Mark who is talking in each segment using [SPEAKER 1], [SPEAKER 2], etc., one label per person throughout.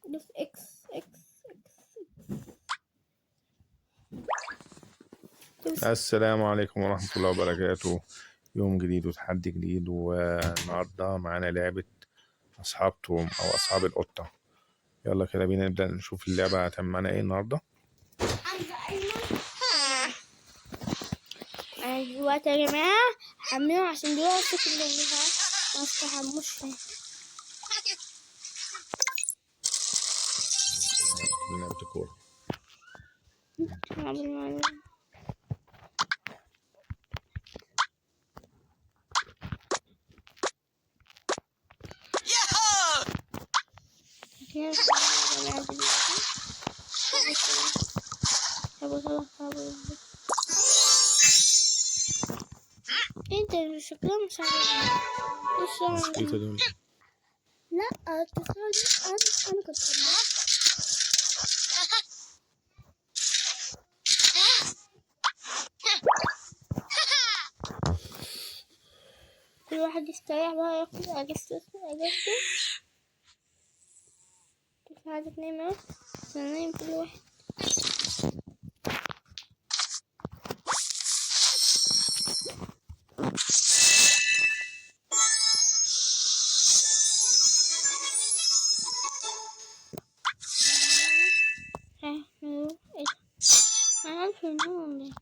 [SPEAKER 1] دوس اكس اكس اكس.
[SPEAKER 2] السلام عليكم ورحمة الله وبركاته. يوم جديد وتحدي جديد، والنهاردة معانا لعبة أصحاب توم أو أصحاب القطة. يلا كده بينا نبدأ نشوف اللعبة هتعمل معانا ايه النهاردة.
[SPEAKER 1] دلوقتي يا جماعة حملهم عشان دلوقتي كلهم ما استحموش فيه.
[SPEAKER 2] لعبة الكورة.
[SPEAKER 1] انت شكلها مش عارف لا انا كنت كل واحد يستريح بقى ياخد اجازته. كل واحد تنام اهو نايم كل واحد. انا في النوم ده.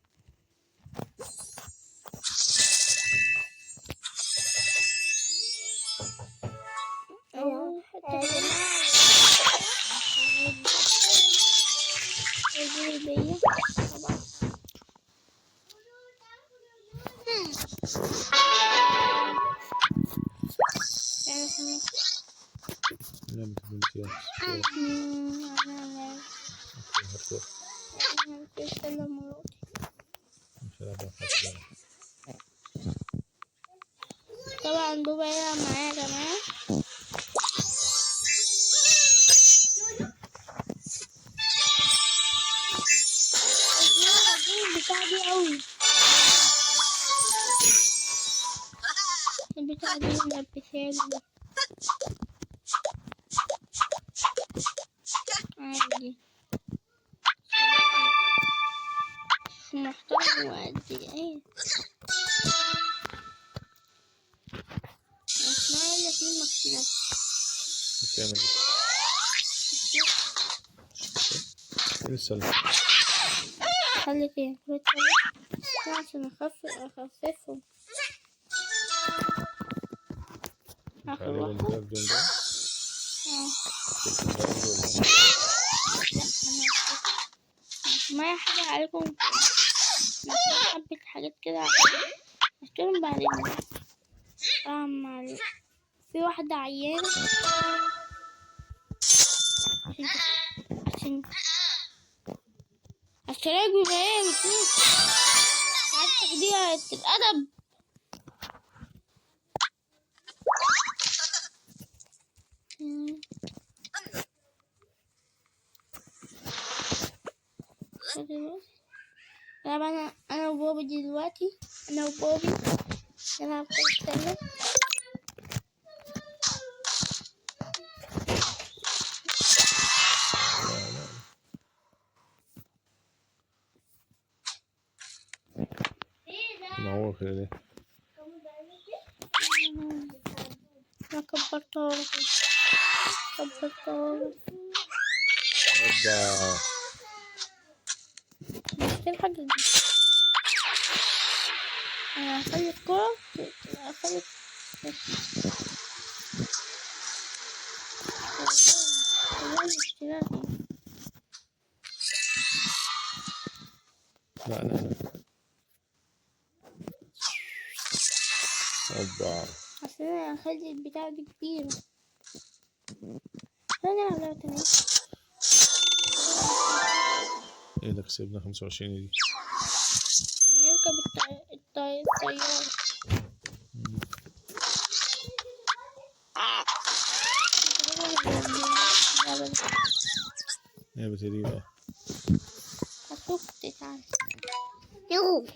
[SPEAKER 1] طبعا بابا يلعب معايا يا جماعة. البتاع دي قوي، البتاع دي ملبساني عادي محترم وقد ايه. اسمها اللي فيه مكسنات. خلي فين عشان اخففهم. ما حاجة عليكم حبة حاجات كده اشتريهم بعدين. في واحدة عيانة عشان اشتراك ببيان عايز تاخديها الأدب. طبعا انا وبوبي دلوقتي نلعب كرة سلة.
[SPEAKER 2] معقول كده ليه؟
[SPEAKER 1] انا كبرتها مش الحاجة دي. انا هخلي الكرة
[SPEAKER 2] لا اوبا،
[SPEAKER 1] عشان انا هخلي البتاعة دي كبيرة. خلينا نلعب لعبة تانية.
[SPEAKER 2] ايه ده كسبنا 25 دي.
[SPEAKER 1] نركب الطيارة.
[SPEAKER 2] ايه بتدي بقى؟
[SPEAKER 1] هشوف تعالى يو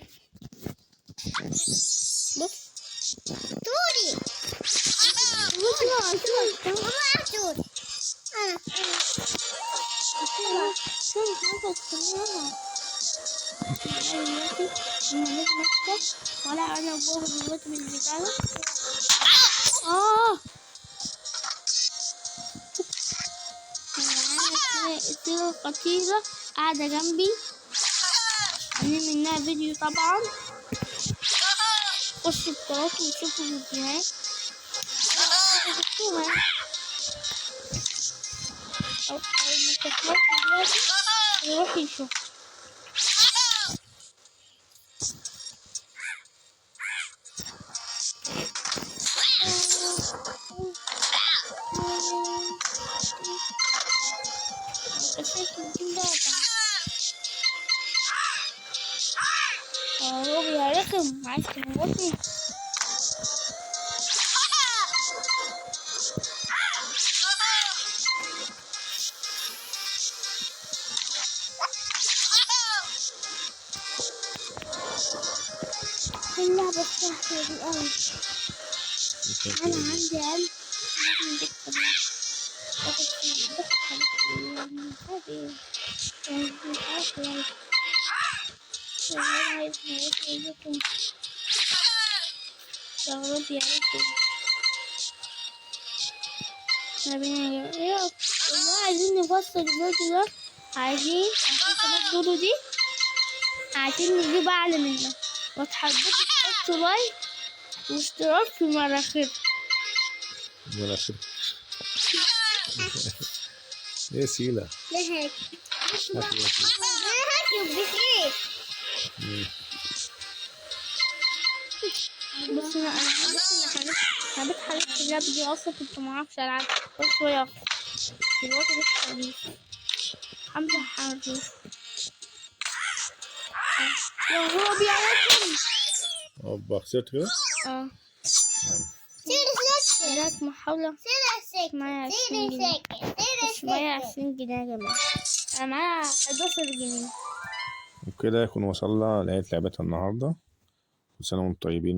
[SPEAKER 1] بص توري بص ما تتكلم. دلوقتي أنا لازم أكسب ولا أنا وبابا دلوقتي من البداية. معانا كتير خطيرة قاعدة جنبي، عاملين منها فيديو طبعا. خشوا اشتراكوا وشوفوا الفيديوهات. أو ما تخلص دلوقتي يروح يشوف. هو يا رخم عايز تموتني. اللعبة السهلة دي أوي. أنا عندي قلب لازم تكسب. والله عايزين نفصل الفيديو ده، عايزين عشان قناة دودو دي عايزين نجيب أعلى منه، وتحبوا تحطوا لايك واشتراك في المراخير.
[SPEAKER 2] مناخير ايه سيلة؟
[SPEAKER 1] ليه هيك؟ ليه هيك بخير؟ بس أنا حبيت حلقة اللعبة دي أصلا، كنت معرفش ألعب كل شوية دلوقتي لسه حديث. حمزة حربي وهو بيعرفني.
[SPEAKER 2] اوبا خسرت كده؟
[SPEAKER 1] لك محاولة معايا 20 جنيه يا جماعة. أنا معايا 11 جنيه.
[SPEAKER 2] وبكده يكون وصلنا لنهاية لعبتنا النهاردة. كل سنة وانتم طيبين.